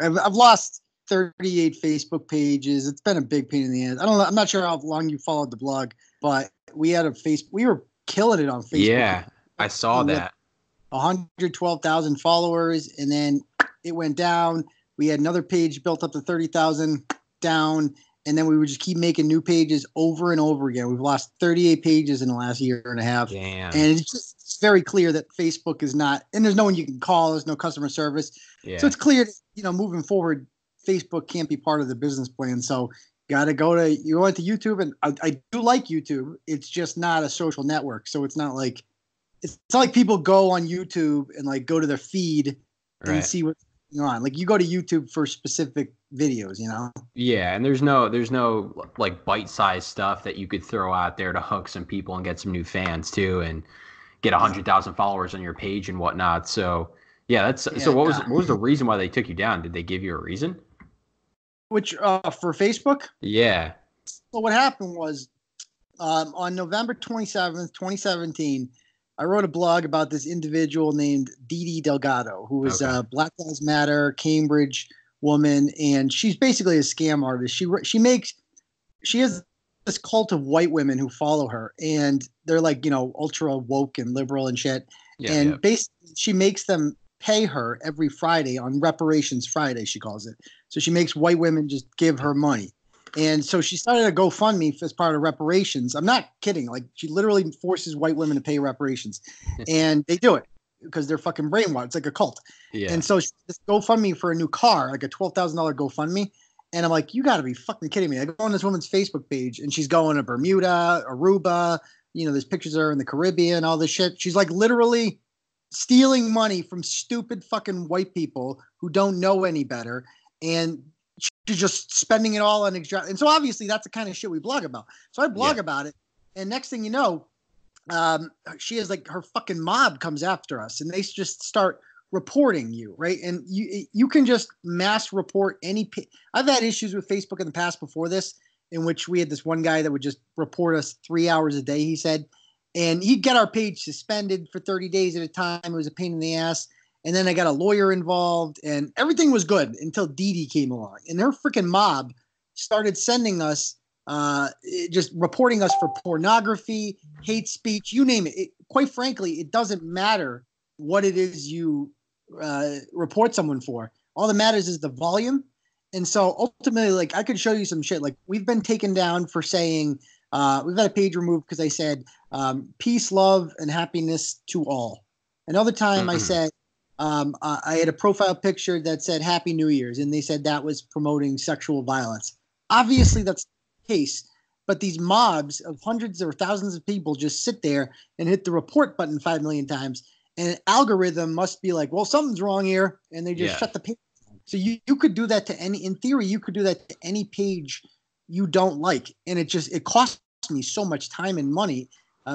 I've lost 38 Facebook pages. It's been a big pain in the ass. I don't know. I'm not sure how long you followed the blog, but we had a we were killing it on Facebook. Yeah, I saw that. 112,000 followers, and then it went down. We had another page built up to 30,000 down, and then we would just keep making new pages over and over again. We've lost 38 pages in the last year and a half. Damn. And it's very clear that Facebook is not, and there's no one you can call. There's no customer service. Yeah. So it's clear that, moving forward, Facebook can't be part of the business plan. So you went to YouTube, and I do like YouTube. It's just not a social network. So it's not like people go on YouTube and like go to their feed and see what's going on. Like you go to YouTube for specific videos, Yeah, and there's no like bite-sized stuff that you could throw out there to hook some people and get some new fans too, and get 100,000 followers on your page and whatnot. So yeah, so what was the reason why they took you down? Did they give you a reason? Which for Facebook? Yeah. So what happened was on November 27th, 2017, I wrote a blog about this individual named Didi Delgado, who was a Black Lives Matter, Cambridge woman, and she's basically a scam artist. She has this cult of white women who follow her, and they're like, ultra woke and liberal and shit. Basically, she makes them pay her every Friday on Reparations Friday, she calls it. So she makes white women just give her money. And so she started a GoFundMe as part of reparations. I'm not kidding. Like, she literally forces white women to pay reparations. And they do it because they're fucking brainwashed. It's like a cult. Yeah. And so she just GoFundMe for a new car, like a $12,000 GoFundMe. And I'm like, you got to be fucking kidding me. I go on this woman's Facebook page, and she's going to Bermuda, Aruba. There's pictures of her in the Caribbean, all this shit. She's like literally stealing money from stupid fucking white people who don't know any better. And she's just spending it all on and so obviously that's the kind of shit we blog about. So I blog about it, and next thing you know, she is like, her fucking mob comes after us, and they just start reporting you, right? And you can just mass report any. I've had issues with Facebook in the past before this, in which we had this one guy that would just report us 3 hours a day, he said, and he'd get our page suspended for 30 days at a time. It was a pain in the ass. And then I got a lawyer involved, and everything was good until Didi came along. And her freaking mob started sending us, just reporting us for pornography, hate speech, you name it. Quite frankly, it doesn't matter what it is you report someone for. All that matters is the volume. And so ultimately, like, I could show you some shit. Like, we've been taken down for saying, we've had a page removed because I said, peace, love, and happiness to all. Another time I said, I had a profile picture that said Happy New Year's, and they said that was promoting sexual violence. Obviously, that's the case, but these mobs of hundreds or thousands of people just sit there and hit the report button 5 million times, and an algorithm must be like, well, something's wrong here, and they just shut the page down. So you could do that to in theory, you could do that to any page you don't like, and it costs me so much time and money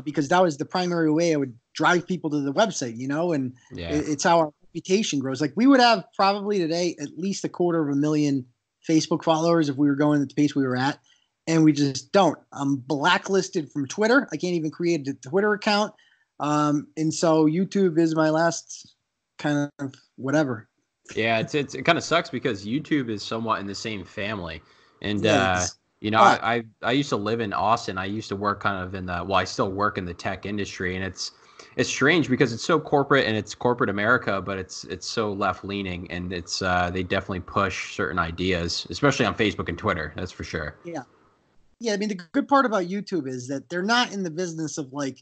because that was the primary way I would drive people to the website, and it's how our reputation grows. Like, we would have probably today at least 250,000 Facebook followers if we were going at the pace we were at, and we just don't. I'm blacklisted from Twitter. I can't even create a Twitter account. And so YouTube is my last kind of whatever. Yeah, it kind of sucks because YouTube is somewhat in the same family. And I used to live in Austin. I used to work kind of I still work in the tech industry, and it's strange because it's so corporate, and it's corporate America, but it's so left leaning, and it's they definitely push certain ideas, especially on Facebook and Twitter. That's for sure. Yeah. I mean, the good part about YouTube is that they're not in the business of like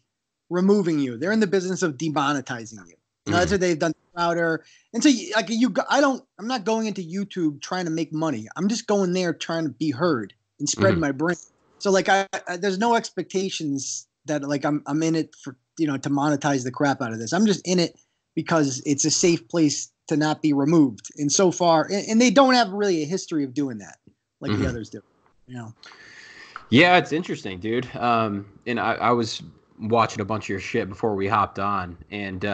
removing you. They're in the business of demonetizing you. That's what they've done router. And so I'm not going into YouTube trying to make money. I'm just going there trying to be heard and spread my brand. So like there's no expectations that like I'm in it for, to monetize the crap out of this. I'm just in it because it's a safe place to not be removed. And so far, and they don't have really a history of doing that like the others do. Yeah, it's interesting, dude. And I was watching a bunch of your shit before we hopped on, and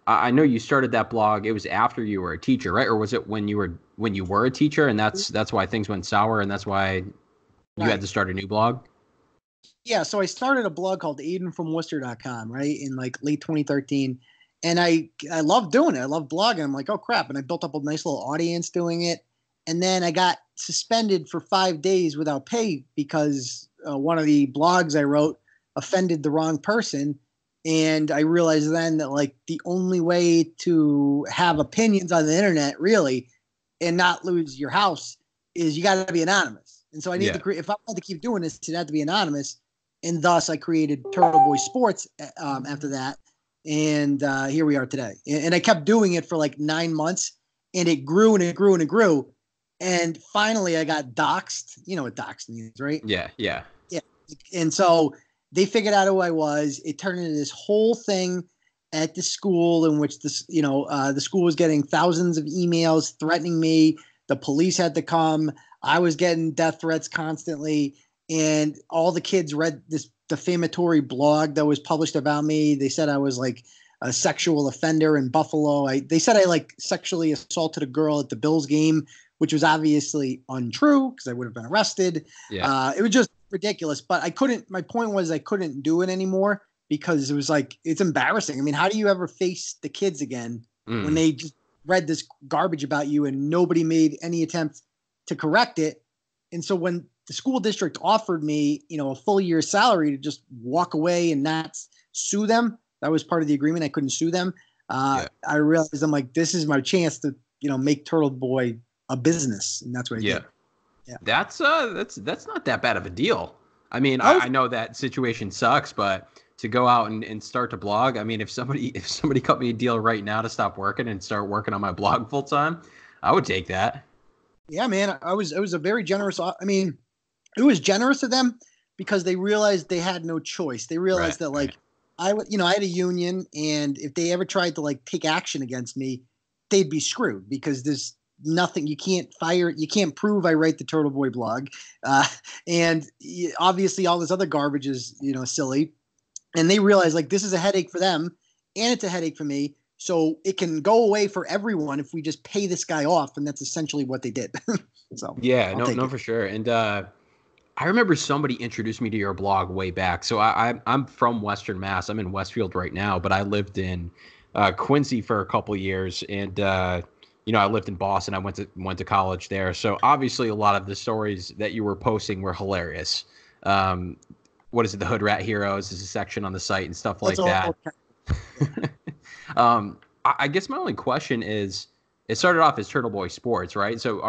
I know you started that blog. It was after you were a teacher, right? Or was it when you were a teacher, and that's why things went sour, and that's why you had to start a new blog? Yeah, so I started a blog called AidenFromWorcester.com, right, in like late 2013, And I love doing it. I love blogging. I'm like, oh crap. And I built up a nice little audience doing it. And then I got suspended for 5 days without pay because one of the blogs I wrote offended the wrong person. And I realized then that like the only way to have opinions on the internet really and not lose your house is you got to be anonymous. And so I need to create, if I want to keep doing this, it had to be anonymous. And thus I created Turtle Boy Sports after that. And here we are today. And I kept doing it for like 9 months, and it grew and it grew and it grew. And finally I got doxxed. You know what doxxed means, right? Yeah. And so they figured out who I was. It turned into this whole thing at the school in which this, the school was getting thousands of emails threatening me. The police had to come. I was getting death threats constantly. And all the kids read this defamatory blog that was published about me. They said I was like a sexual offender in Buffalo. They said I like sexually assaulted a girl at the Bills game, which was obviously untrue because I would have been arrested. Yeah. It was just ridiculous, but I couldn't, my point was I couldn't do it anymore because it was like, it's embarrassing. I mean, how do you ever face the kids again when they just read this garbage about you and nobody made any attempt to correct it? And so when the school district offered me, a full year's salary to just walk away and not sue them, that was part of the agreement. I couldn't sue them. I realized I'm like, this is my chance to, make Turtle Boy a business. And that's what I did. Yeah. That's not that bad of a deal. I mean, I know that situation sucks, but to go out and start to blog, I mean, if somebody cut me a deal right now to stop working and start working on my blog full time, I would take that. Yeah, man, it was a very generous. I mean, it was generous of them because they realized they had no choice. They realized that like I had a union, and if they ever tried to like take action against me, they'd be screwed because there's nothing. You can't prove I write the Turtle Boy blog. And obviously all this other garbage is, silly. And they realize like this is a headache for them and it's a headache for me. So it can go away for everyone if we just pay this guy off. And that's essentially what they did. So yeah, no, for sure. And I remember somebody introduced me to your blog way back. So I'm from Western Mass. I'm in Westfield right now, but I lived in Quincy for a couple years. And I lived in Boston. I went to college there. So obviously a lot of the stories that you were posting were hilarious. What is it? The Hood Rat Heroes is a section on the site and stuff like that. I guess my only question is, it started off as Turtle Boy Sports, right? So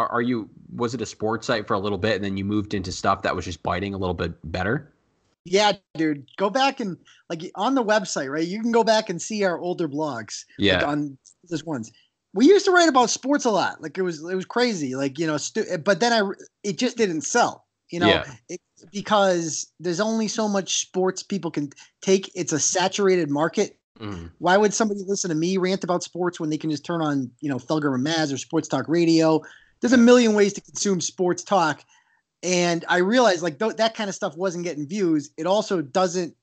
was it a sports site for a little bit and then you moved into stuff that was just biting a little bit better? Yeah, dude, go back and like on the website, right? You can go back and see our older blogs. Yeah. Like on this ones. We used to write about sports a lot. Like it was crazy. Like, but then it just didn't sell, because there's only so much sports people can take. It's a saturated market. Why would somebody listen to me rant about sports when they can just turn on, Felger and Maz or Sports Talk Radio? There's a million ways to consume sports talk. And I realized like that kind of stuff wasn't getting views. It also doesn't,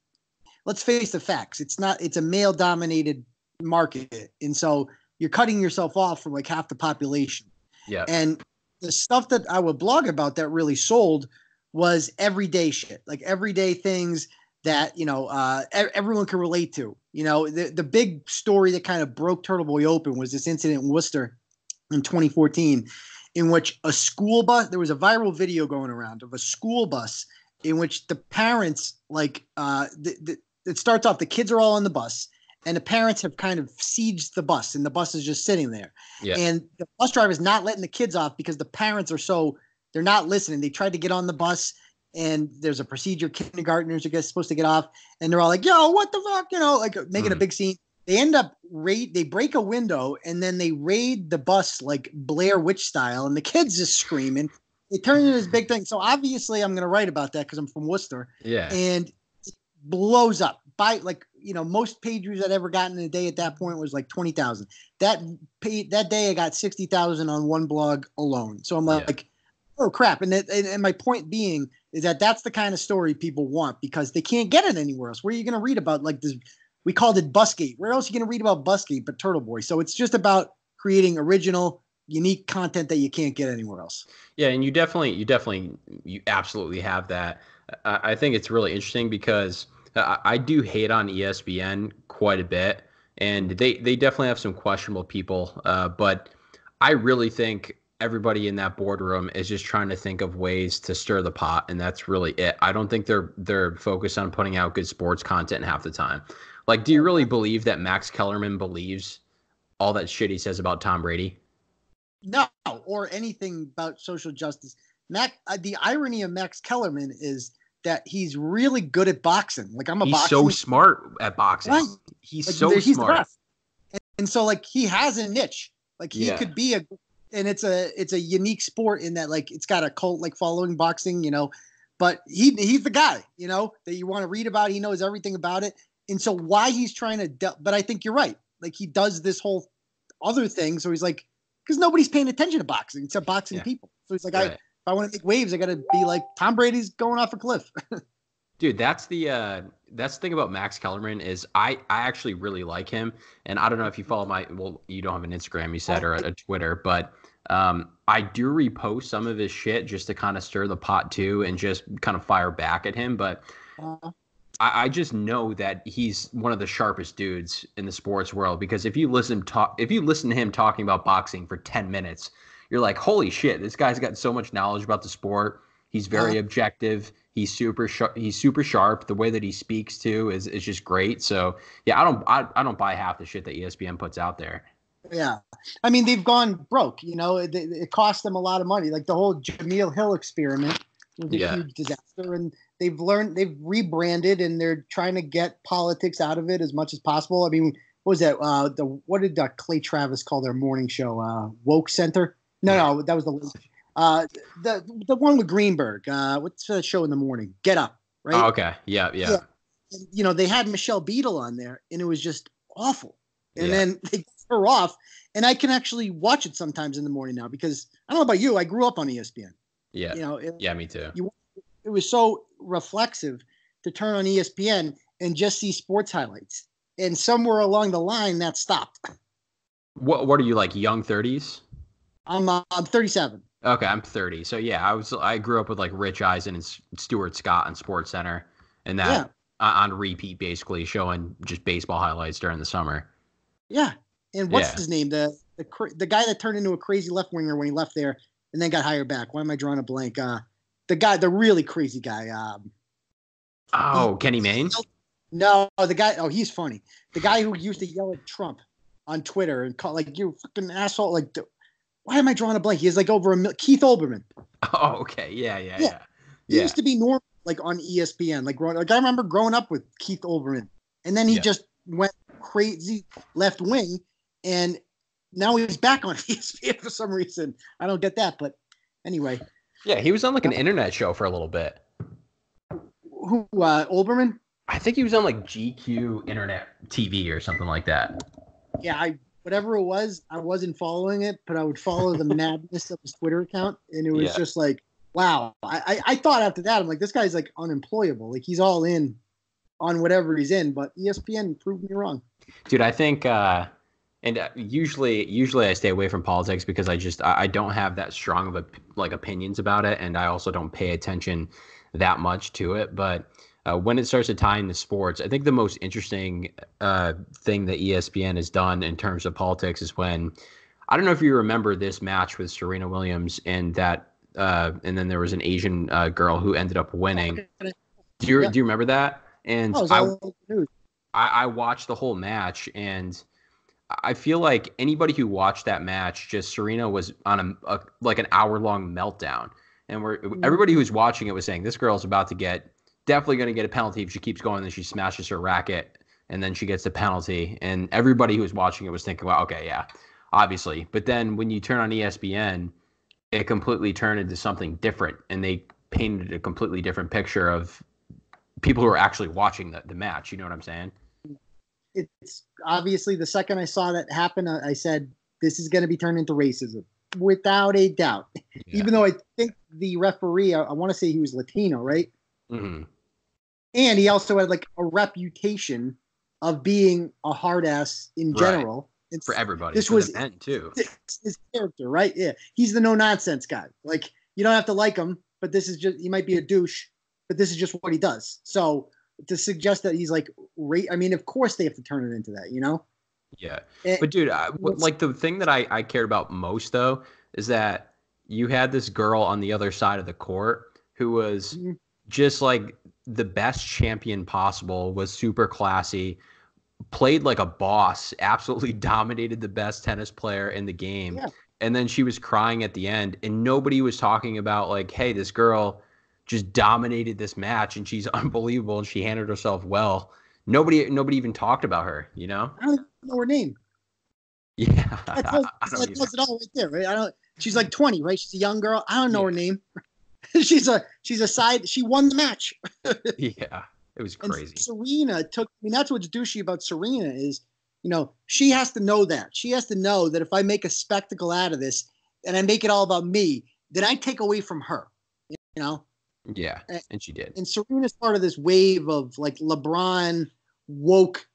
let's face the facts. It's a male dominated market. And so you're cutting yourself off from like half the population. Yeah. And the stuff that I would blog about that really sold was everyday shit, like everyday things that, everyone can relate to. The big story that kind of broke Turtle Boy open was this incident in Worcester in 2014 in which a school bus, there was a viral video going around of a school bus in which the parents, like, it starts off, the kids are all on the bus and the parents have kind of sieged the bus and the bus is just sitting there. Yeah. And the bus driver is not letting the kids off because the parents they're not listening. They tried to get on the bus and there's a procedure. Kindergartners are supposed to get off and they're all like, yo, what the fuck? Like making a big scene. They end up they break a window and then they raid the bus like Blair Witch style and the kids just screaming. It turned into this big thing. So obviously I'm going to write about that because I'm from Worcester. Yeah. And it blows up by like, most page views I'd ever gotten in a day at that point was like 20,000. That day I got 60,000 on one blog alone. So I'm like, oh crap. And my point being is that that's the kind of story people want because they can't get it anywhere else. Where are you going to read about like this? We called it Busgate. Where else are you going to read about Busgate but Turtle Boy? So it's just about creating original, unique content that you can't get anywhere else. Yeah, and you absolutely have that. I think it's really interesting because I do hate on ESPN quite a bit. and they definitely have some questionable people. But I really think everybody in that boardroom is just trying to think of ways to stir the pot, and that's really it. I don't think they're focused on putting out good sports content half the time. Like, do you really believe that Max Kellerman believes all that shit he says about Tom Brady? No, or anything about social justice. The irony of Max Kellerman is that he's really good at boxing. Like, He's so smart at boxing. Right. He's like, so he's smart. And so, like, he has a niche. Like, he could be and it's a unique sport in that, like, it's got a cult like following boxing, you know. But he's the guy, you know, that you want to read about. He knows everything about it. And so why he's trying to but I think you're right. Like, he does this whole other thing. So he's like, because nobody's paying attention to boxing except boxing people. So he's like, right. If I want to make waves, I got to be like Tom Brady's going off a cliff. Dude, that's the thing about Max Kellerman is I actually really like him. And I don't know if you follow you don't have an Instagram, you said, or a Twitter, but I do repost some of his shit just to kind of stir the pot too and just kind of fire back at him. But I just know that he's one of the sharpest dudes in the sports world, because if you listen to him talking about boxing for 10 minutes, you're like, holy shit, this guy's got so much knowledge about the sport. He's very objective. He's super sharp. The way that he speaks too is just great. So yeah, I don't buy half the shit that ESPN puts out there. Yeah, I mean, they've gone broke. You know, it cost them a lot of money. Like the whole Jameel Hill experiment was a huge disaster, and they've rebranded, and they're trying to get politics out of it as much as possible. I mean, what was that? What did Clay Travis call their morning show? Woke Center? No, that was the one with Greenberg. What's the show in the morning? Get Up, right? Oh, okay. Yeah. And, you know, they had Michelle Beadle on there, and it was just awful. And then they got her off, and I can actually watch it sometimes in the morning now, because I don't know about you, I grew up on ESPN. Yeah. You know, me too. It was so reflexive to turn on ESPN and just see sports highlights. And somewhere along the line, that stopped. What are you, like, young 30s? I'm 37. Okay, I'm 30. So yeah, I grew up with like Rich Eisen and Stuart Scott on Sports Center, and that on repeat, basically showing just baseball highlights during the summer. Yeah, and what's his name? The guy that turned into a crazy left winger when he left there and then got hired back. Why am I drawing a blank? The really crazy guy. Kenny Mayne? No, the guy. Oh, he's funny. The guy who used to yell at Trump on Twitter and call like, "You fucking asshole!" Like, why am I drawing a blank? He has like over Keith Olbermann. Oh, okay. Yeah. He used to be normal, like on ESPN. Like I remember growing up with Keith Olbermann, and then he just went crazy left wing, and now he's back on ESPN for some reason. I don't get that, but anyway. Yeah, he was on like an internet show for a little bit. Who, Olbermann? I think he was on like GQ Internet TV or something like that. Yeah, whatever it was, I wasn't following it, but I would follow the madness of his Twitter account, and it was just like, wow. I thought after that, I'm like, this guy's like unemployable. Like, he's all in on whatever he's in, but ESPN proved me wrong. Dude, I think, usually I stay away from politics because I don't have that strong of opinions about it, and I also don't pay attention that much to it. But when it starts to tie into sports, I think the most interesting thing that ESPN has done in terms of politics is when, I don't know if you remember this match with Serena Williams and that, and then there was an Asian girl who ended up winning. Do you remember that? And I watched the whole match, and I feel like anybody who watched that match, Serena was on like an hour-long meltdown, and everybody who was watching it was saying this girl's definitely going to get a penalty if she keeps going. Then she smashes her racket, and then she gets the penalty. And everybody who was watching it was thinking, well, okay, yeah, obviously. But then when you turn on ESPN, it completely turned into something different, and they painted a completely different picture of people who are actually watching the match. You know what I'm saying? It's obviously, the second I saw that happen, I said, this is going to be turned into racism without a doubt. Yeah. Even though I think the referee, I want to say he was Latino, right? Mm-hmm. And he also had like a reputation of being a hard ass in general. Right. For everybody. This was men too. His character, right? Yeah. He's the no nonsense guy. Like, you don't have to like him, but this is he might be a douche, but this is just what he does. So to suggest that he's like, I mean, of course they have to turn it into that, you know? Yeah. And, But dude, like the thing that I cared about most though is that you had this girl on the other side of the court who was just like the best champion possible, was super classy, played like a boss, absolutely dominated the best tennis player in the game. yeah, And then she was crying at the end, and nobody was talking about like, hey, this girl just dominated this match and she's unbelievable and she handled herself well. Nobody even talked about her, you know? I don't even know her name. Yeah, That tells, I don't that either. tells it all right there, right? I don't. She's like 20, right? She's a young girl. I don't know Yeah. her name. she's a side. She won the match. Yeah, it was And crazy. Serena took. I mean, that's what's douchey about Serena is, she has to know that. She has to know that if I make a spectacle out of this and I make it all about me, then I take away from her. You know. Yeah, and she did. And Serena's part of this wave of like LeBron woke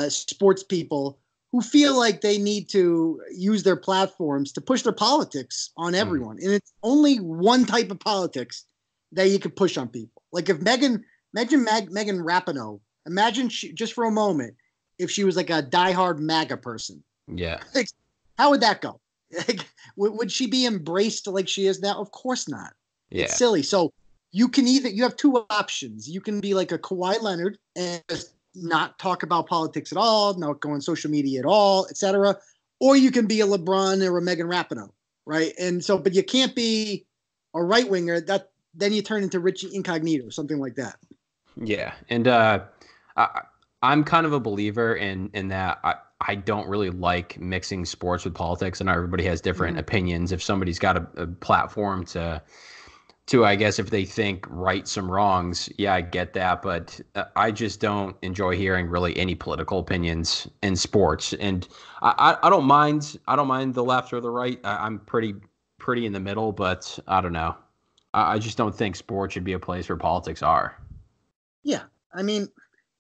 sports people who feel like they need to use their platforms to push their politics on everyone. And it's only one type of politics that you can push on people. Like if Megan Rapinoe, imagine just for a moment, if she was like a diehard MAGA person. Yeah. Like, how would that go? Like, would she be embraced like she is now? Of course not. Yeah. It's silly. So you have two options. You can be like a Kawhi Leonard and just not talk about politics at all, not go on social media at all, etc. Or you can be a LeBron or a Megan Rapinoe, right? And so, but you can't be a right winger. That then you turn into Richie Incognito or something like that. Yeah, and I'm kind of a believer in that. I don't really like mixing sports with politics. I know everybody has different opinions. If somebody's got a platform to I guess if they think right some wrongs, yeah, I get that, but I just don't enjoy hearing really any political opinions in sports. And I don't mind the left or the right. I'm pretty in the middle, but I don't know. I just don't think sports should be a place where politics are. Yeah, I mean,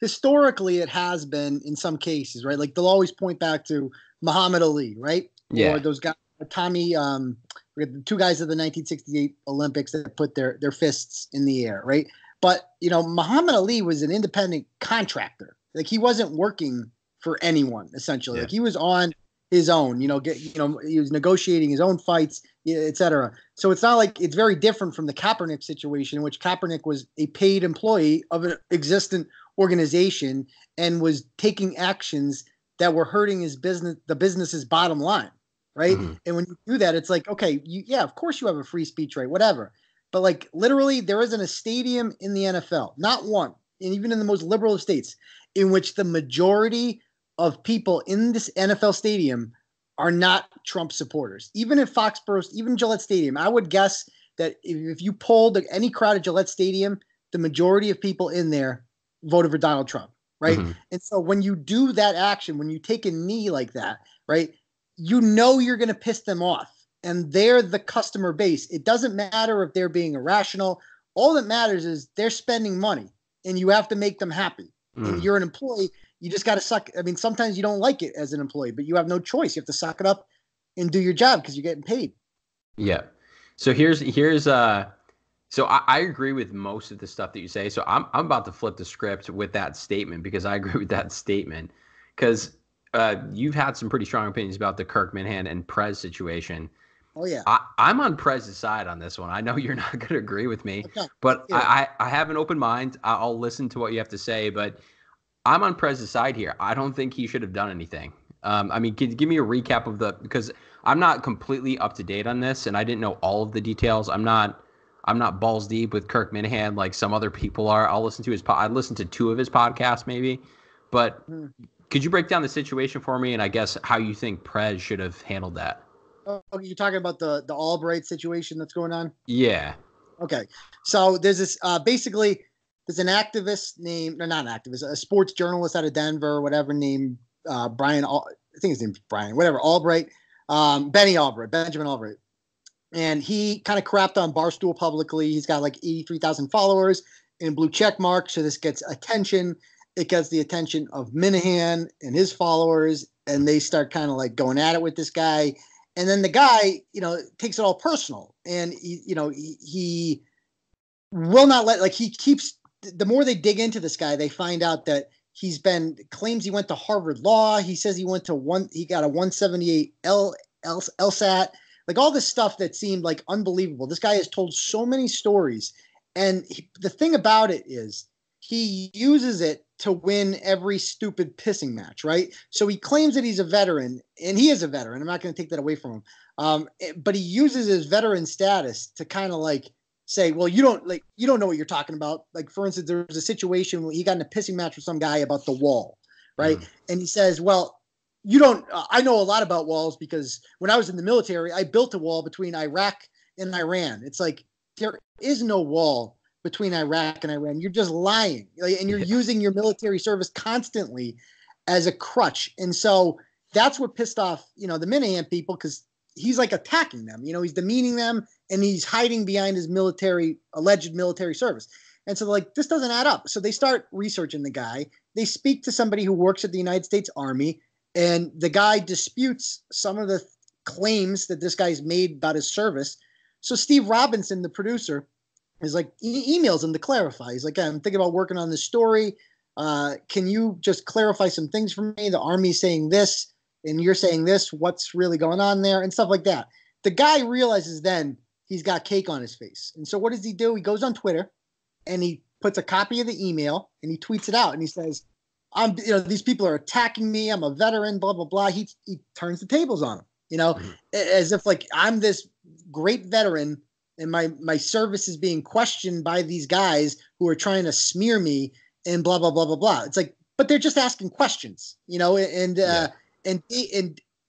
historically it has been in some cases, right? Like they'll always point back to Muhammad Ali, right? Yeah. Or those guys, Tommy, the two guys of the 1968 Olympics that put their fists in the air, right? But Muhammad Ali was an independent contractor. Like he wasn't working for anyone essentially. Yeah. Like he was on his own. He was negotiating his own fights, etc. So it's not like it's very different from the Kaepernick situation, in which Kaepernick was a paid employee of an existent organization and was taking actions that were hurting the business's bottom line. Right. Mm-hmm. And when you do that, it's like, okay, of course you have a free speech right, whatever. But like literally there isn't a stadium in the NFL, not one, and even in the most liberal of states, in which the majority of people in this NFL stadium are not Trump supporters. Even in Foxborough, even Gillette Stadium, I would guess that if you polled any crowd at Gillette Stadium, the majority of people in there voted for Donald Trump. Right. Mm-hmm. And so when you do that action, when you take a knee like that, right, you're going to piss them off, and they're the customer base. It doesn't matter if they're being irrational. All that matters is they're spending money, and you have to make them happy. And you're an employee. You just got to suck. I mean, sometimes you don't like it as an employee, but you have no choice. You have to suck it up and do your job because you're getting paid. Yeah. So here's so I agree with most of the stuff that you say. So I'm about to flip the script with that statement because I agree with that statement because you've had some pretty strong opinions about the Kirk Minihane and Prez situation. Oh, yeah. I'm on Prez's side on this one. I know you're not going to agree with me, but I have an open mind. I'll listen to what you have to say, but I'm on Prez's side here. I don't think he should have done anything. I mean, give me a recap of because I'm not completely up to date on this, and I didn't know all of the details. I'm not balls deep with Kirk Minihane like some other people are. I listened to 2 of his podcasts maybe, but could you break down the situation for me and I guess how you think Prez should have handled that? Oh, you're talking about the Albright situation that's going on? Yeah. Okay. So there's this basically there's an activist a sports journalist out of Denver or whatever named Brian. I think his name's Brian, whatever, Albright, Benjamin Albright. And he kind of crapped on Barstool publicly. He's got like 83,000 followers and blue check mark. So this gets attention. It gets the attention of Minihane and his followers, and they start kind of like going at it with this guy. And then the guy, takes it all personal, and he will not let, like, he keeps, the more they dig into this guy, they find out that He's been claims he went to Harvard Law. He says he got a 178 LSAT, like all this stuff that seemed like unbelievable. This guy has told so many stories. And the thing about it is he uses it to win every stupid pissing match, right? So he claims that he's a veteran, and he is a veteran. I'm not going to take that away from him. But he uses his veteran status to kind of like say, well, you don't know what you're talking about. Like, for instance, there was a situation where he got in a pissing match with some guy about the wall, right? And he says, well, I know a lot about walls because when I was in the military, I built a wall between Iraq and Iran. It's like, there is no wall between Iraq and Iran. You're just lying. And you're using your military service constantly as a crutch. And so that's what pissed off, the Minahan people, because he's like attacking them. He's demeaning them, and he's hiding behind his alleged military service. And so like, this doesn't add up. So they start researching the guy. They speak to somebody who works at the United States Army, and the guy disputes some of the claims that this guy's made about his service. So Steve Robinson, the producer, is like, emails him to clarify. He's like, I'm thinking about working on this story. Can you just clarify some things for me? The Army's saying this, and you're saying this. What's really going on there? And stuff like that. The guy realizes then he's got cake on his face. And so what does he do? He goes on Twitter, and he puts a copy of the email, and he tweets it out. And he says, these people are attacking me. I'm a veteran, blah, blah, blah. He turns the tables on them, as if like I'm this great veteran and my service is being questioned by these guys who are trying to smear me and blah, blah, blah, blah, blah. It's like, but they're just asking questions, and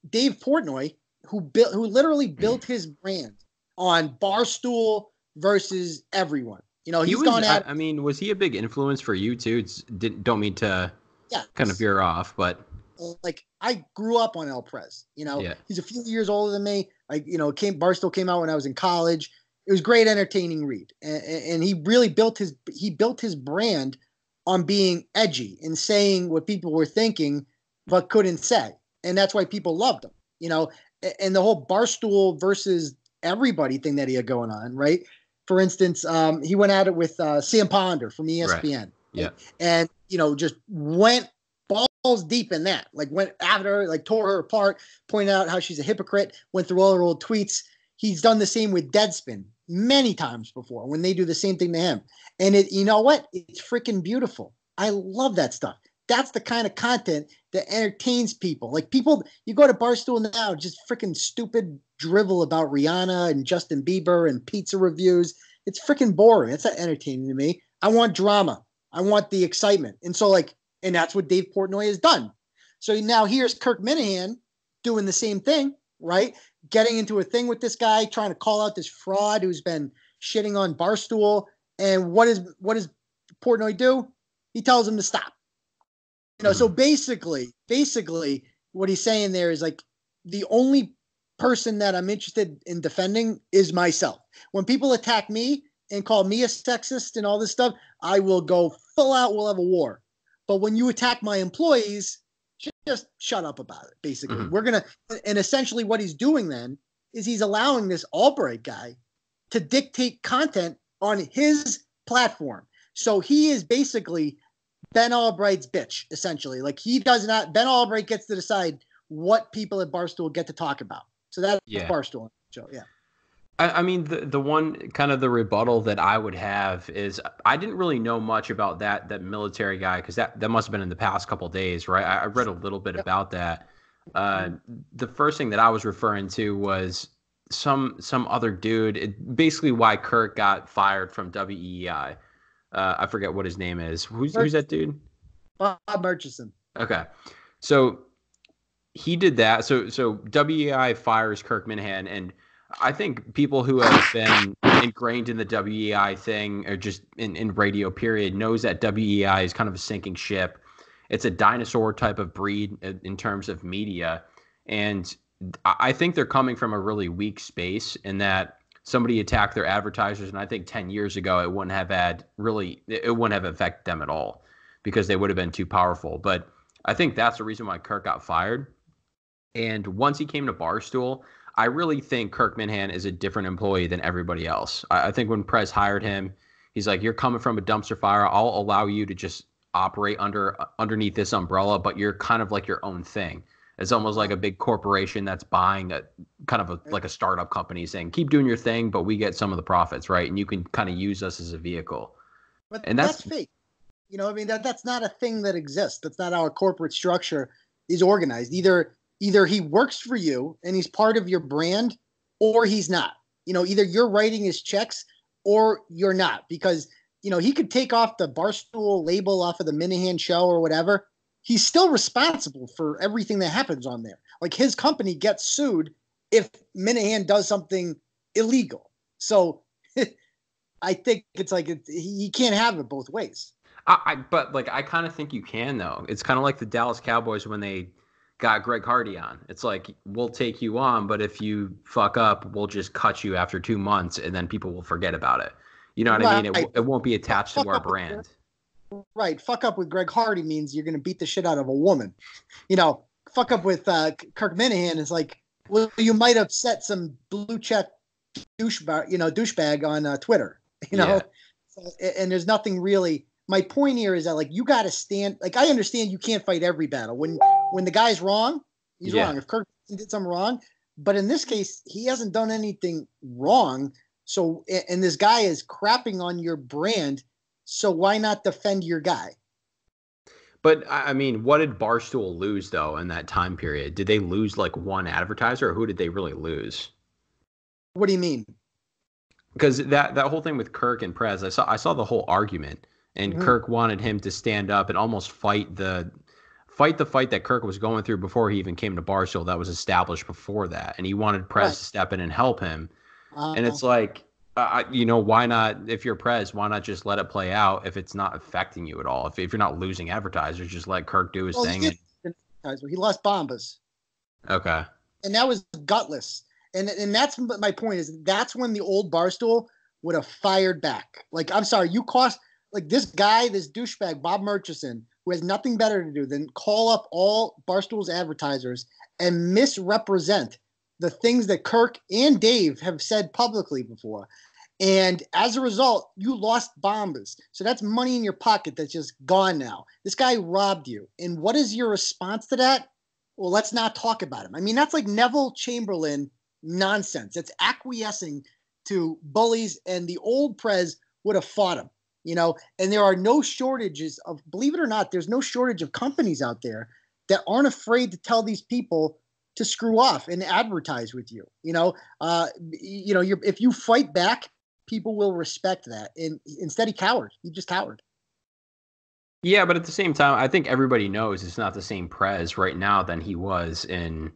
Dave Portnoy, who literally built his brand on Barstool versus everyone. He's gone out. I mean, was he a big influence for you too? Don't mean to kind of veer off, but like I grew up on El Prez. He's a few years older than me. Barstool came out when I was in college. It was great, entertaining read, and he really built his brand on being edgy and saying what people were thinking but couldn't say, and that's why people loved him. And the whole Barstool versus everybody thing that he had going on, right? For instance, he went at it with Sam Ponder from ESPN, right. Yeah, and just went balls deep in that, like went after her, like tore her apart, pointed out how she's a hypocrite, went through all her old tweets. He's done the same with Deadspin many times before when they do the same thing to him. And you know what? It's freaking beautiful. I love that stuff. That's the kind of content that entertains people. Like people, you go to Barstool now, just freaking stupid drivel about Rihanna and Justin Bieber and pizza reviews. It's freaking boring. It's not entertaining to me. I want drama. I want the excitement. And so and that's what Dave Portnoy has done. So now here's Kirk Minahan doing the same thing, right? Getting into a thing with this guy, trying to call out this fraud who's been shitting on Barstool. And what does Portnoy do? He tells him to stop. So basically what he's saying there is like, the only person that I'm interested in defending is myself. When people attack me and call me a sexist and all this stuff, I will go full out. We'll have a war. But when you attack my employees, just shut up about it. Basically, and essentially what he's doing then is he's allowing this Albright guy to dictate content on his platform. So he is basically Ben Albright's bitch, essentially. Like Ben Albright gets to decide what people at Barstool get to talk about. So that's Barstool. So, yeah. I mean, the one kind of the rebuttal that I would have is I didn't really know much about that military guy because that must have been in the past couple of days, right? I read a little bit about that. The first thing that I was referring to was some other dude. Basically, why Kirk got fired from WEI. I forget what his name is. Who's that dude? Bob Murchison. Okay, so he did that. So WEI fires Kirk Minahan, and I think people who have been ingrained in the WEI thing or just in radio period knows that WEI is kind of a sinking ship. It's a dinosaur type of breed in terms of media. And I think they're coming from a really weak space in that somebody attacked their advertisers. And I think 10 years ago, it wouldn't have affected them at all because they would have been too powerful. But I think that's the reason why Kirk got fired. And once he came to Barstool, I really think Kirk Minahan is a different employee than everybody else. I think when Prez hired him, he's like, you're coming from a dumpster fire. I'll allow you to just operate underneath this umbrella, but you're kind of like your own thing. It's almost like a big corporation that's buying a kind of like a startup company saying, keep doing your thing, but we get some of the profits, right? And you can kind of use us as a vehicle. But And that's fake. You know, I mean, that's not a thing that exists. That's not how a corporate structure is organized. Either he works for you and he's part of your brand, or he's not. You know, either you're writing his checks or you're not, because, you know, he could take off the Barstool label off of the Minahan show or whatever. He's still responsible for everything that happens on there. Like, his company gets sued if Minahan does something illegal. So I think it's like he can't have it both ways. But I kind of think you can, though. It's kind of like the Dallas Cowboys when they got Greg Hardy on. It's like, we'll take you on, but if you fuck up, we'll just cut you after 2 months, and then people will forget about it. You know what I mean? It won't be attached to our brand. Right. Fuck up with Greg Hardy means you're going to beat the shit out of a woman. You know, fuck up with Kirk Minahan is like, well, you might upset some blue check douchebag on Twitter. You know, Yeah. So, and there's nothing really. My point here is that, like, you got to stand. Like, I understand you can't fight every battle. When the guy's wrong, he's wrong. If Kirk did something wrong, but in this case, he hasn't done anything wrong. So, and this guy is crapping on your brand. So why not defend your guy? But I mean, what did Barstool lose though in that time period? Did they lose like one advertiser, or who did they really lose? What do you mean? Because that whole thing with Kirk and Prez, I saw the whole argument, and Kirk wanted him to stand up and almost fight the fight that Kirk was going through before he even came to Barstool. That was established before that, and he wanted Prez to step in and help him. And it's like, you know, why not? If you're Prez, why not just let it play out if it's not affecting you at all? If you're not losing advertisers, just let Kirk do his thing. He lost Bombas. Okay. And that was gutless. And that's my point, is that's when the old Barstool would have fired back. Like, I'm sorry, you cost, like, this guy, this douchebag, Bob Murchison, who has nothing better to do than call up all Barstool's advertisers and misrepresent the things that Kirk and Dave have said publicly before. And as a result, you lost Bombas. So that's money in your pocket that's just gone now. This guy robbed you. And what is your response to that? Well, let's not talk about him. I mean, that's like Neville Chamberlain nonsense. It's acquiescing to bullies, and the old Prez would have fought him, you know. And there are no shortages of, believe it or not, there's no shortage of companies out there that aren't afraid to tell these people to screw off and advertise with you. You know, if you fight back, people will respect that. And instead, he cowered. He just cowered. Yeah, but at the same time, I think everybody knows it's not the same Prez right now than he was in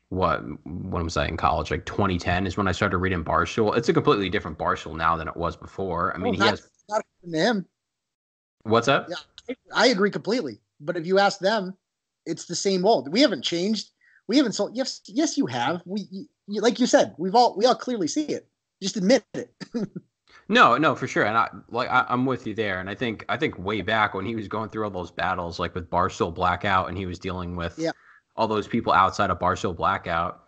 when was I in college? Like 2010 is when I started reading Barstool. It's a completely different Barstool now than it was before. I mean, not him. What's up? Yeah, I agree completely. But if you ask them, it's the same old. We haven't changed. We haven't sold. Yes, you have. Like you said, we all clearly see it. Just admit it. No, for sure. And I'm with you there. And I think way back when he was going through all those battles, like with Barstool Blackout, and he was dealing with all those people outside of Barstool Blackout,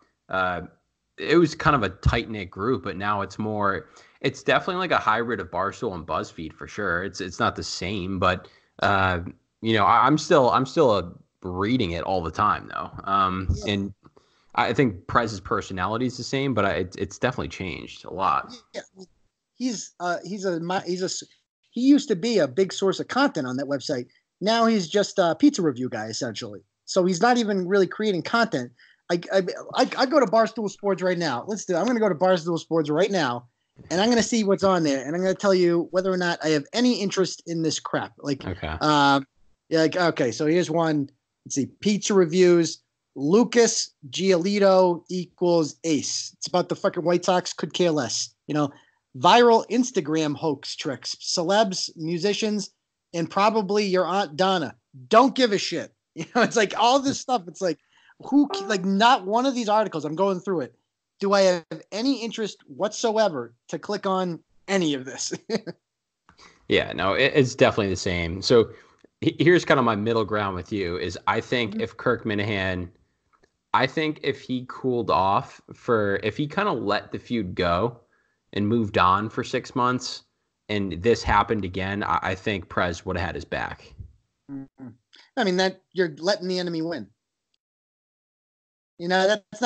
it was kind of a tight knit group. But now it's definitely like a hybrid of Barstool and BuzzFeed for sure. It's not the same, but I'm still reading it all the time though. And I think Prez's personality is the same, but it's definitely changed a lot. Yeah. He used to be a big source of content on that website. Now he's just a pizza review guy essentially. So he's not even really creating content. I go to Barstool Sports right now. I'm going to go to Barstool Sports right now, and I'm going to see what's on there, and I'm going to tell you whether or not I have any interest in this crap. Okay, so here's one. Let's see, pizza reviews. Lucas Giolito equals ace. It's about the fucking White Sox. Could care less. You know, viral Instagram hoax tricks, celebs, musicians, and probably your Aunt Donna. Don't give a shit. You know, it's like all this stuff. It's like, not one of these articles, I'm going through it, do I have any interest whatsoever to click on any of this? Yeah, no, it's definitely the same. So here's kind of my middle ground with you is I think if Kirk Minahan, if he cooled off if he kind of let the feud go and moved on for 6 months and this happened again, I think Prez would have had his back. Mm-hmm. I mean, that you're letting the enemy win. You know, that's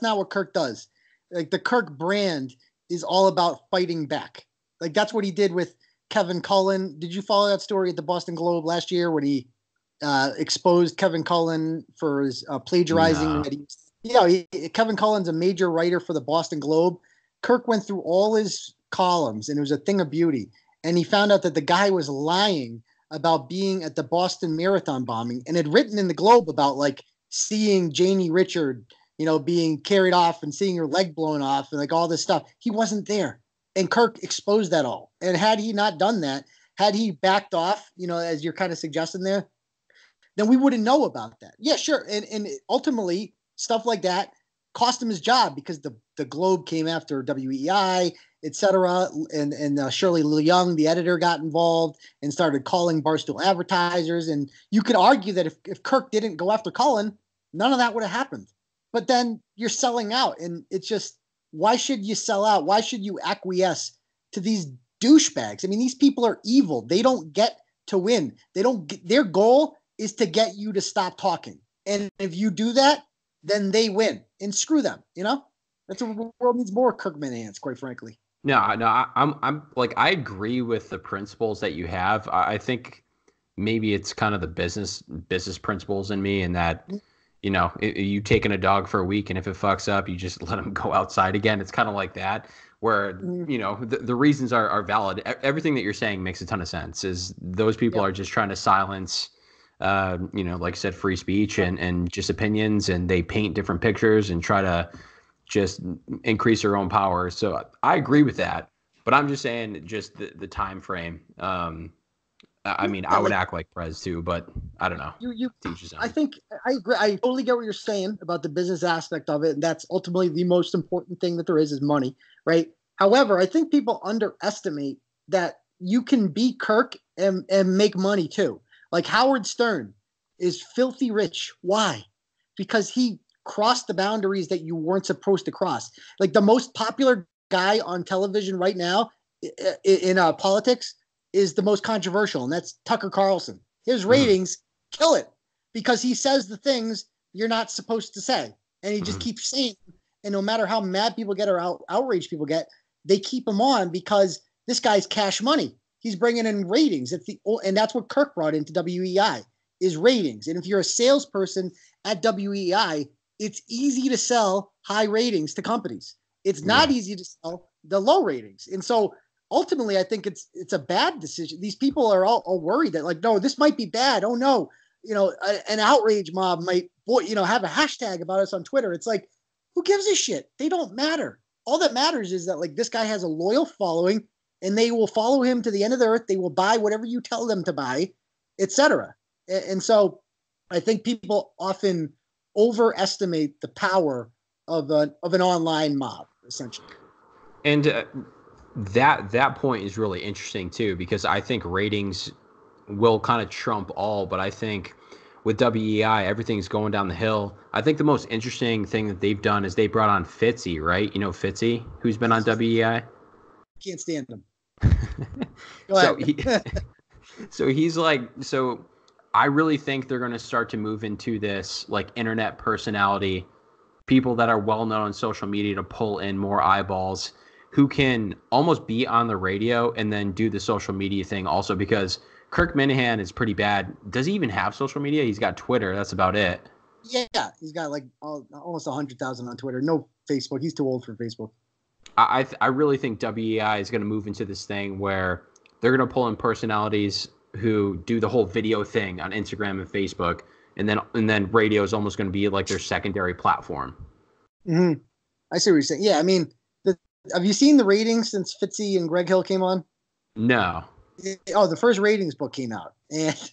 not what Kirk does. Like the Kirk brand is all about fighting back. Like that's what he did with Kevin Cullen. Did you follow that story at the Boston Globe last year when he exposed Kevin Cullen for his plagiarizing? No. Kevin Cullen's a major writer for the Boston Globe. Kirk went through all his columns, and it was a thing of beauty. And he found out that the guy was lying about being at the Boston Marathon bombing, and had written in the Globe about like seeing Janie Richard, being carried off and seeing her leg blown off and like all this stuff. He wasn't there. And Kirk exposed that all. And had he not done that, had he backed off, as you're kind of suggesting there, then we wouldn't know about that. Yeah, sure. And ultimately, stuff like that cost him his job because the Globe came after WEI, et cetera. And Shirley Leung, the editor, got involved and started calling Barstool advertisers. And you could argue that if Kirk didn't go after Cullen, none of that would have happened. But then you're selling out. And it's just, why should you sell out? Why should you acquiesce to these douchebags? I mean, these people are evil. They don't get to win. Their goal is to get you to stop talking. And if you do that, then they win. And screw them, That's what the world needs more Kirk Minihans, quite frankly. No, I'm like, I agree with the principles that you have. I think maybe it's kind of the business principles in me, and that, you taking a dog for a week, and if it fucks up, you just let him go outside again. It's kind of like that, where, the reasons are valid. Everything that you're saying makes a ton of sense. Is those people are just trying to silence, like I said, free speech and just opinions, and they paint different pictures and try to just increase their own power. So I agree with that, but I'm just saying just the time frame. I mean, I would act like Prez too, but I don't know. I think I agree. I totally get what you're saying about the business aspect of it. And that's ultimately the most important thing that there is money, right? However, I think people underestimate that you can be Kirk and make money too. Like Howard Stern is filthy rich. Why? Because he crossed the boundaries that you weren't supposed to cross. Like the most popular guy on television right now in politics is the most controversial, and that's Tucker Carlson. His ratings kill it because he says the things you're not supposed to say, and he just keeps saying them. And no matter how mad people get or outraged people get, they keep him on because this guy's cash money. He's bringing in ratings. And that's what Kirk brought into WEI is ratings. And if you're a salesperson at WEI, it's easy to sell high ratings to companies. It's not easy to sell the low ratings. And so ultimately, I think it's a bad decision. These people are all worried that like, no, this might be bad. Oh no, an outrage mob might, have a hashtag about us on Twitter. It's like, who gives a shit? They don't matter. All that matters is that like this guy has a loyal following, and they will follow him to the end of the earth. They will buy whatever you tell them to buy, etc. And so, I think people often overestimate the power of an online mob, essentially. And that point is really interesting too, because I think ratings will kind of trump all, but I think with WEI, everything's going down the hill. I think the most interesting thing that they've done is they brought on Fitzy, right? You know Fitzy, who's been on WEI? Can't stand him. So he's like, so I really think they're going to start to move into this like internet personality, people that are well known on social media to pull in more eyeballs, who can almost be on the radio and then do the social media thing also, because Kirk Minihane is pretty bad. Does he even have social media? He's got Twitter. That's about it. Yeah, he's got like almost 100,000 on Twitter. No Facebook. He's too old for Facebook. I really think WEI is going to move into this thing where they're going to pull in personalities who do the whole video thing on Instagram and Facebook, and then radio is almost going to be like their secondary platform. Mm-hmm. I see what you're saying. Yeah, I mean, have you seen the ratings since Fitzy and Greg Hill came on? No. The first ratings book came out, and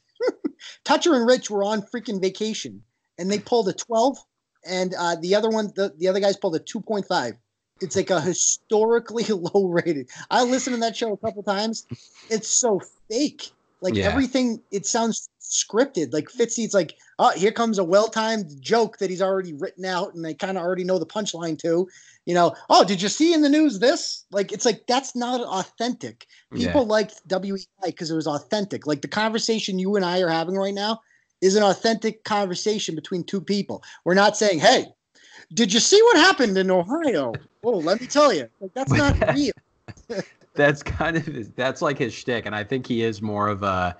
Toucher and Rich were on freaking vacation, and they pulled a 12, and the other guys pulled a 2.5. It's like a historically low rating. I listened to that show a couple times. It's so fake. Like everything, it sounds scripted. Like Fitzy, it's like, oh, here comes a well-timed joke that he's already written out, and I kind of already know the punchline too. Oh, did you see in the news this? Like, it's like, that's not authentic. People liked WEI because it was authentic. Like the conversation you and I are having right now is an authentic conversation between two people. We're not saying, hey, did you see what happened in Ohio? Oh, let me tell you. Like, that's not real. That's like his shtick, and I think he is more of a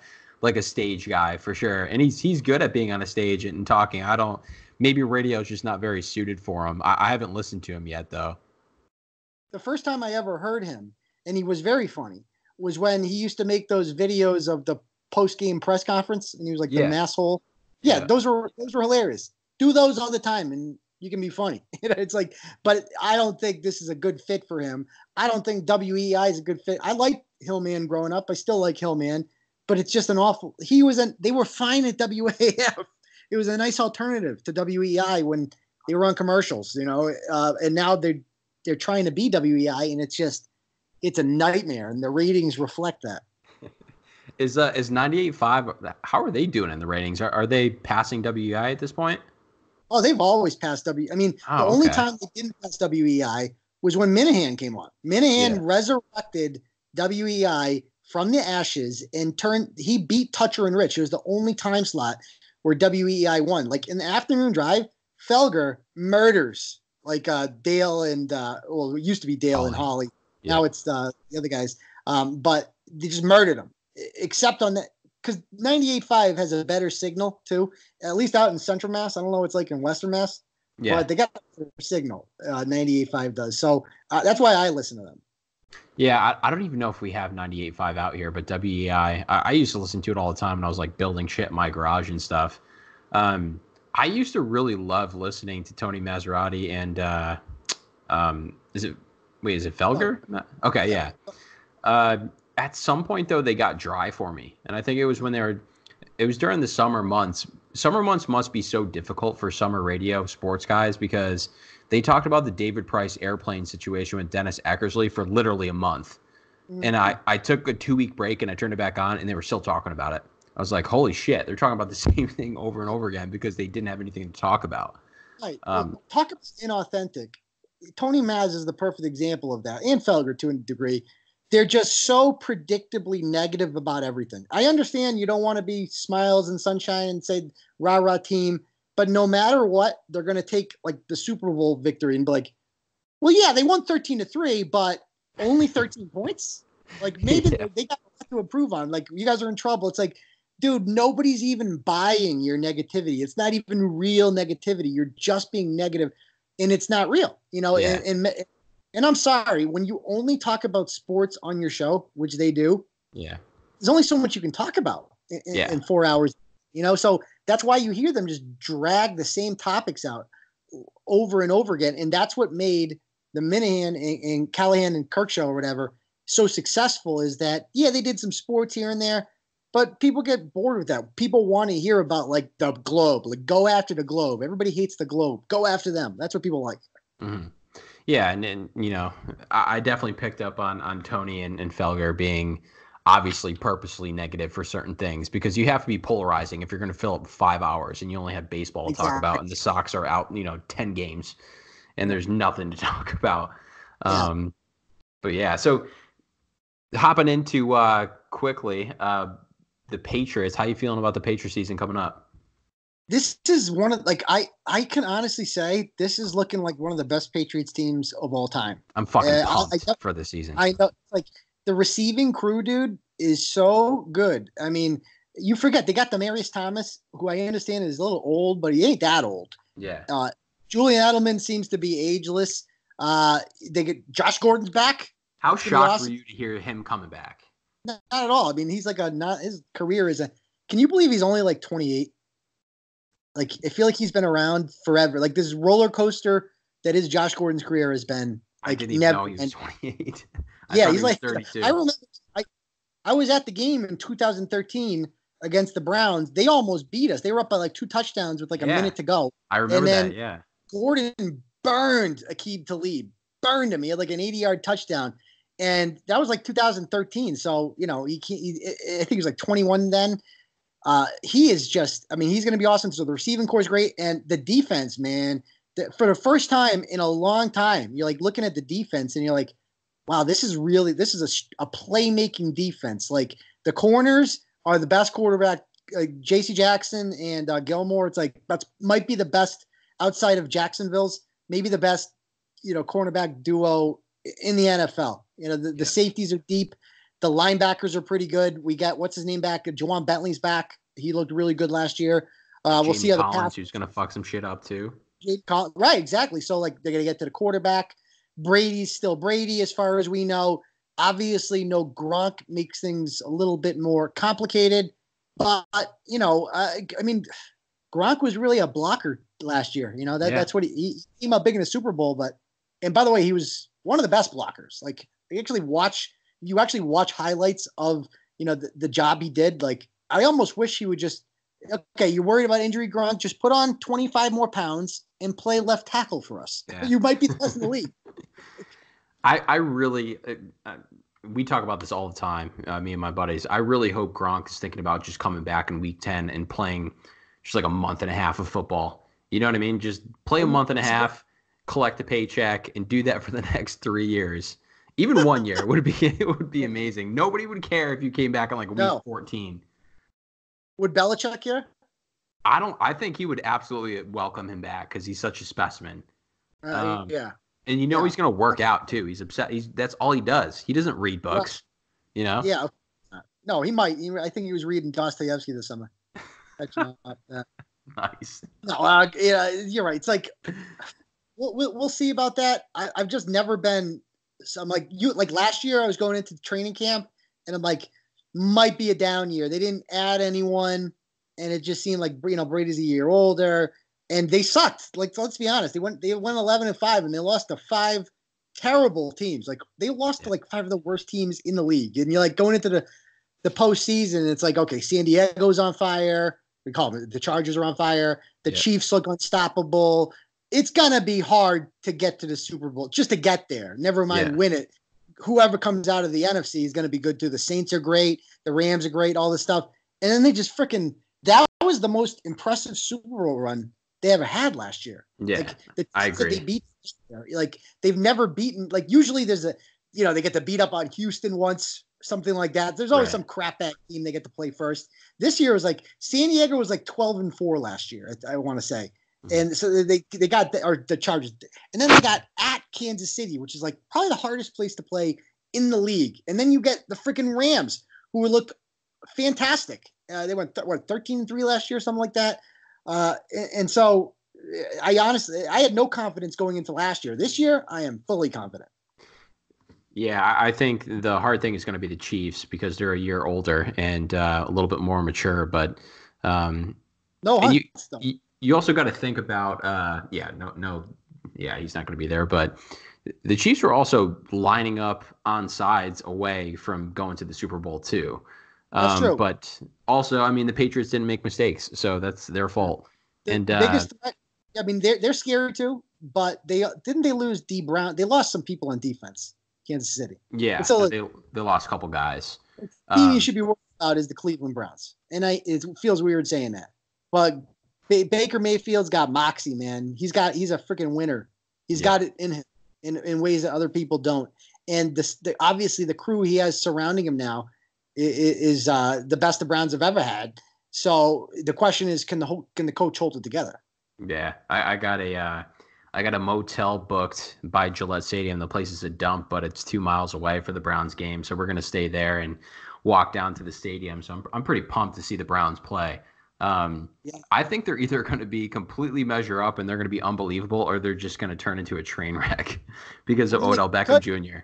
stage guy for sure. And he's good at being on a stage and talking. Maybe radio is just not very suited for him. I haven't listened to him yet though. The first time I ever heard him, and he was very funny, was when he used to make those videos of the post-game press conference, and he was like the masshole. Yeah, those were hilarious. Do those all the time, and you can be funny. It's like, but I don't think this is a good fit for him. I don't think WEI is a good fit. I liked Hillman growing up. I still like Hillman, but it's just they were fine at WAF. It was a nice alternative to WEI when they were on commercials, and now they're trying to be WEI, and it's a nightmare, and the ratings reflect that. Is 98.5, how are they doing in the ratings? Are they passing WEI at this point? Oh, they've always passed the only time they didn't pass WEI was when Minahan came on. Minahan resurrected WEI from the ashes and he beat Toucher and Rich. It was the only time slot where WEI won. Like in the afternoon drive, Felger murders Dale and it used to be Dale and Holly. Yeah. Now it's the other guys. But they just murdered them, except on that. Because 98.5 has a better signal too, at least out in Central Mass. I don't know what it's like in Western Mass, but they got a better signal. 98.5 does, so that's why I listen to them. Yeah, I don't even know if we have 98.5 out here, but WEI, I used to listen to it all the time when I was like building shit in my garage and stuff. I used to really love listening to Tony Maserati and is it Felger? Oh. Okay, yeah. At some point, though, they got dry for me. And I think it was it was during the summer months. Summer months must be so difficult for summer radio sports guys because they talked about the David Price airplane situation with Dennis Eckersley for literally a month. Mm-hmm. And I took a 2-week break and I turned it back on and they were still talking about it. I was like, holy shit, they're talking about the same thing over and over again because they didn't have anything to talk about. Right. Talk about inauthentic. Tony Maz is the perfect example of that, and Felger to a degree. They're just so predictably negative about everything. I understand you don't want to be smiles and sunshine and say rah-rah team, but no matter what, they're going to take like the Super Bowl victory and be like, well, yeah, they won 13-3, but only 13 points. Like maybe they got to improve on. Like you guys are in trouble. It's like, dude, nobody's even buying your negativity. It's not even real negativity. You're just being negative, and it's not real. And I'm sorry, when you only talk about sports on your show, which they do, there's only so much you can talk about in 4 hours. So that's why you hear them just drag the same topics out over and over again. And that's what made the Minahan and Callahan and Kirk show or whatever so successful is that, they did some sports here and there, but people get bored with that. People want to hear about like the Globe, like go after the Globe. Everybody hates the Globe. Go after them. That's what people like. Mm-hmm. Yeah, and I definitely picked up on Tony and Felger being obviously purposely negative for certain things because you have to be polarizing if you're going to fill up 5 hours and you only have baseball to talk about and the Sox are out, 10 games and there's nothing to talk about. But yeah, so hopping into quickly, the Patriots, how you feeling about the Patriots season coming up? This is one of I can honestly say this is looking like one of the best Patriots teams of all time. I'm fucking pumped for the season. I know, like the receiving crew, dude, is so good. I mean, you forget they got Demaryius Thomas, who I understand is a little old, but he ain't that old. Yeah. Julian Edelman seems to be ageless. They get Josh Gordon's back. How shocked were you to hear him coming back? Not at all. I mean, he's like his career is can you believe he's only like 28? Like, I feel like he's been around forever. Like, this roller coaster that is Josh Gordon's career has been like I didn't even know he was 28. He's like 32. I remember I was at the game in 2013 against the Browns. They almost beat us. They were up by like 2 touchdowns with like a minute to go. I remember that, yeah. Gordon burned Aqib Talib. Burned him. He had like an 80-yard touchdown. And that was like 2013. So, you know, I think he was like 21 then. He is just, I mean, he's going to be awesome. So the receiving core is great. And the defense, man, for the first time in a long time, you're like looking at the defense and you're like, wow, this is a playmaking defense. Like the corners are the best quarterback, like J.C. Jackson and Gilmore. It's like, might be the best outside of Jacksonville's, maybe the best, you know, cornerback duo in the NFL. You know, the safeties are deep. The linebackers are pretty good. We got, what's his name back? Juwan Bentley's back. He looked really good last year. We'll see how Collins, who's going to fuck some shit up too. Right, exactly. So like they're going to get to the quarterback. Brady's still Brady as far as we know. Obviously, no Gronk makes things a little bit more complicated. But, you know, I mean, Gronk was really a blocker last year. You know, that's what he came out big in the Super Bowl. But, and by the way, he was one of the best blockers. Like, you actually watch highlights of, you know, the job he did. Like, I almost wish he would just, okay, you're worried about injury, Gronk, just put on 25 more pounds and play left tackle for us. Yeah. You might be the best in the league. I really, we talk about this all the time, me and my buddies. I really hope Gronk is thinking about just coming back in week 10 and playing just like a month and a half of football. You know what I mean? Just play a month and a half, collect a paycheck, and do that for the next 3 years. Even 1 year would be amazing. Nobody would care if you came back on like week 14. Would Belichick care? I think he would absolutely welcome him back because he's such a specimen. Yeah. And you know he's going to work out too. He's upset. That's all he does. He doesn't read books, you know? Yeah. No, he might. I think he was reading Dostoevsky this summer. Nice. No, yeah, you're right. It's like we'll see about that. I've just never been. So I'm like you. Like last year, I was going into training camp, and I'm like, might be a down year. They didn't add anyone, and it just seemed like, you know, Brady's a year older. And they sucked. Like, let's be honest. They went 11-5, and they lost to 5 terrible teams. Like, they lost to like 5 of the worst teams in the league. And you're like going into the postseason. It's like, okay, San Diego's on fire. We call them the Chargers are on fire. The Chiefs look unstoppable. It's gonna be hard to get to the Super Bowl, just to get there. Never mind win it. Whoever comes out of the NFC is gonna be good too. The Saints are great. The Rams are great. All this stuff, and then they just freaking. That was the most impressive Super Bowl run they ever had last year. Yeah, like, I agree. They beat, like they've never beaten. Like usually there's a, you know, they get to beat up on Houston once, something like that. There's always some crap back team they get to play first. This year was like San Diego was like 12-4 last year. I want to say, and so they got the Chargers, and then they got at Kansas City, which is like probably the hardest place to play in the league. And then you get the freaking Rams, who looked fantastic. They went 13-3 last year, something like that. And so I honestly had no confidence going into last year. This year, I am fully confident. Yeah, I think the hard thing is going to be the Chiefs because they're a year older and a little bit more mature. But you also got to think about he's not going to be there. But the Chiefs were also lining up on sides away from going to the Super Bowl too. That's true. But also, I mean, the Patriots didn't make mistakes, so that's their fault. The biggest threat, I mean, they're scary too, but they lose D Brown. They lost some people on defense, Kansas City. Yeah, so they lost a couple guys. The team you should be worried about is the Cleveland Browns, and it feels weird saying that, but Baker Mayfield's got moxie, man. He's a freaking winner. He's got it in him in ways that other people don't, and obviously the crew he has surrounding him now is the best the Browns have ever had. So the question is, can the coach hold it together? Yeah, I got a motel booked by Gillette Stadium. The place is a dump, but it's 2 miles away for the Browns game, so we're gonna stay there and walk down to the stadium. So I'm pretty pumped to see the Browns play. I think they're either going to be completely measure up and they're going to be unbelievable, or they're just going to turn into a train wreck because of Odell Beckham Jr.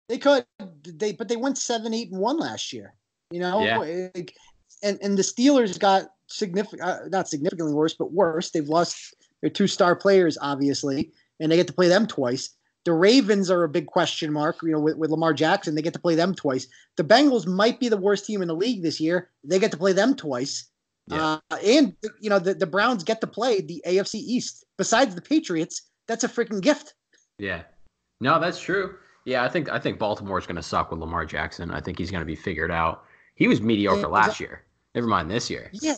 They could, but they went 7-8-1 last year. You know, and the Steelers got not significantly worse, but worse. They've lost their 2 star players, obviously, and they get to play them twice. The Ravens are a big question mark, you know, with Lamar Jackson. They get to play them twice. The Bengals might be the worst team in the league this year. They get to play them twice. Yeah. And you know, the Browns get to play the AFC East. Besides the Patriots, that's a freaking gift. Yeah, no, that's true. Yeah, I think Baltimore's going to suck with Lamar Jackson. I think he's going to be figured out. He was mediocre last year. Never mind this year. Yeah,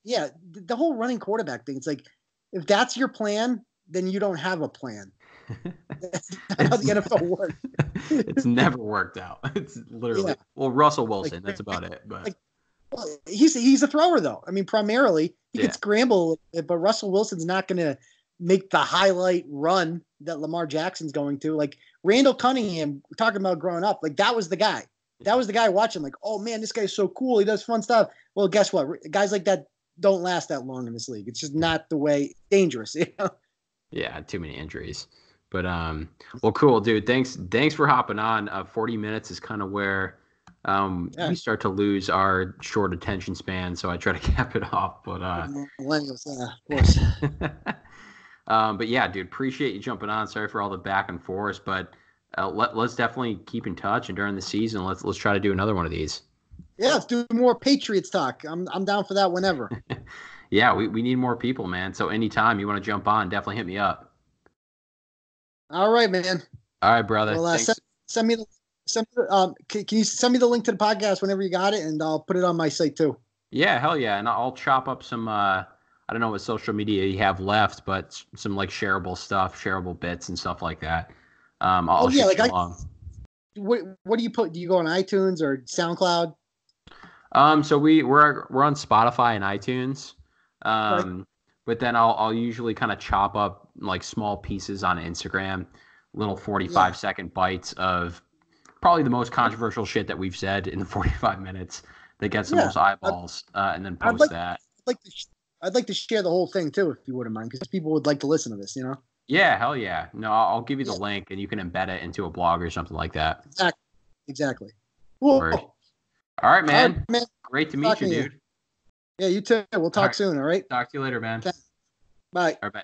yeah. The whole running quarterback thing. It's like, if that's your plan, then you don't have a plan. That's not how the NFL works. It's never worked out. It's literally Russell Wilson. That's about it. But well, he's a thrower though. I mean, primarily he could scramble, but Russell Wilson's not going to make the highlight run that Lamar Jackson's going to. Like Randall Cunningham, talking about growing up, like that was the guy. That was the guy watching. Like, oh man, this guy's so cool. He does fun stuff. Well, guess what? Guys like that don't last that long in this league. It's just not the way. Dangerous. You know? Yeah, too many injuries. But well, cool, dude. Thanks for hopping on. 40 minutes is kind of where we start to lose our short attention span. So I try to cap it off. But millennials, of course. But yeah, dude, appreciate you jumping on. Sorry for all the back and forth, but let's definitely keep in touch. And during the season, let's try to do another one of these. Yeah, let's do more Patriots talk. I'm down for that whenever. Yeah, we need more people, man. So anytime you want to jump on, definitely hit me up. All right, man. All right, brother. Well, send me can you send me the link to the podcast whenever you got it, and I'll put it on my site too. Yeah, hell yeah. And I'll chop up some I don't know what social media you have left, but some like shareable stuff, shareable bits and stuff like that. I'll shoot you along. What do you put? Do you go on iTunes or SoundCloud? So we're on Spotify and iTunes. Right. But then I'll usually kind of chop up like small pieces on Instagram, little 45-second bites of probably the most controversial shit that we've said in the 45 minutes that gets the most eyeballs, and then post that. I'd like to share the whole thing too, if you wouldn't mind, because people would like to listen to this, you know? Yeah, hell yeah. No, I'll give you the link, and you can embed it into a blog or something like that. Exactly. Cool. Word. All right, man. Great to meet you, dude. Yeah, you too. We'll talk soon, all right? Talk to you later, man. Bye. All right, bye.